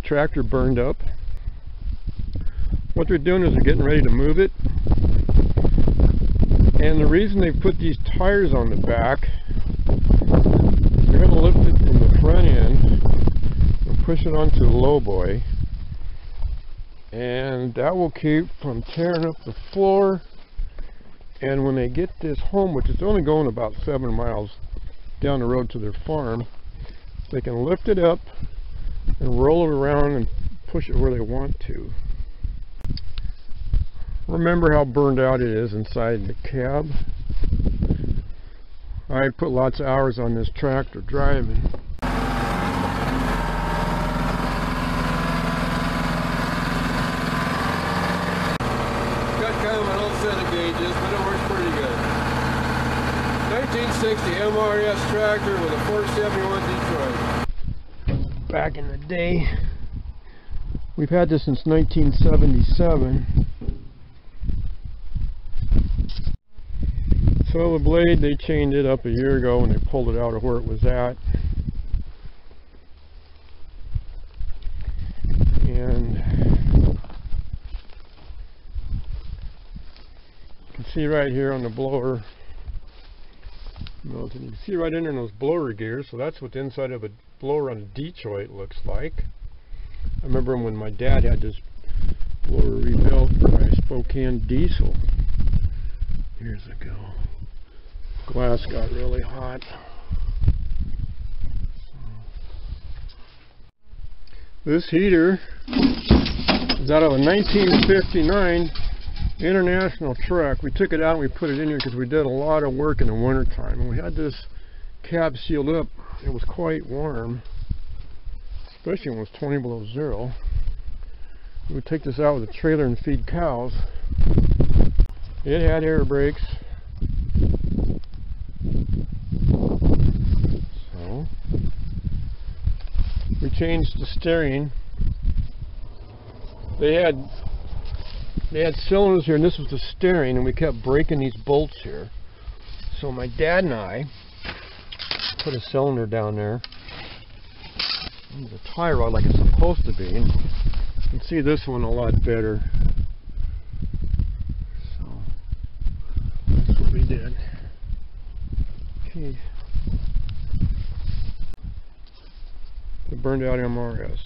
tractor burned up. What they're doing is they're getting ready to move it. And the reason they put these tires on the back, they're going to lift it in the front end and push it onto the lowboy. And that will keep from tearing up the floor. And when they get this home, which is only going about 7 miles down the road to their farm, they can lift it up and roll it around and push it where they want to. Remember how burned out it is inside the cab. I put lots of hours on this tractor driving. Set of gauges, but it works pretty good. 1960 MRS tractor with a 471 Detroit. Back in the day, we've had this since 1977. So the blade, they chained it up a year ago and they pulled it out of where it was at. And see right here on the blower, you can see right in there in those blower gears, so that's what the inside of a blower on a Detroit looks like. I remember when my dad had this blower rebuilt for a Spokane diesel years ago. Glass got really hot. This heater is out of a 1959 International truck. We took it out and we put it in here because we did a lot of work in the winter time, and we had this cab sealed up. It was quite warm, especially when it was 20 below zero. We would take this out with a trailer and feed cows. It had air brakes, so we changed the steering. They had cylinders here, and this was the steering, and we kept breaking these bolts here. So my dad and I put a cylinder down there. It's a tie rod like it's supposed to be. And you can see this one a lot better. So that's what we did. Okay. The burned out MRS.